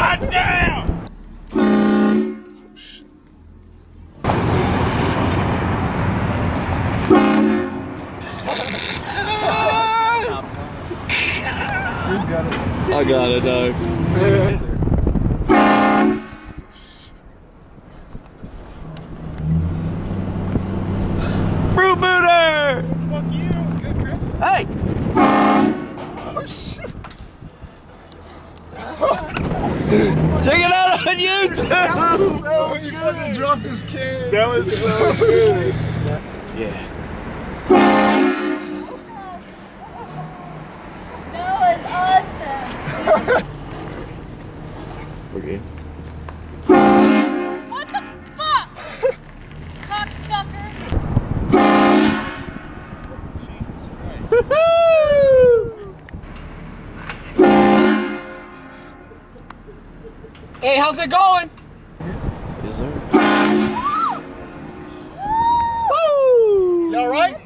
God damn! Who's got it? I got it, dog. Fruit booter! Fuck you. Good, Chris? Hey! Oh, shit. Check it out on YouTube! Oh, he fucking dropped his can. That was so good. Yeah. That was awesome. Okay. What the fuck? Cocksucker. Hey, how's it going? Yes, sir. You alright?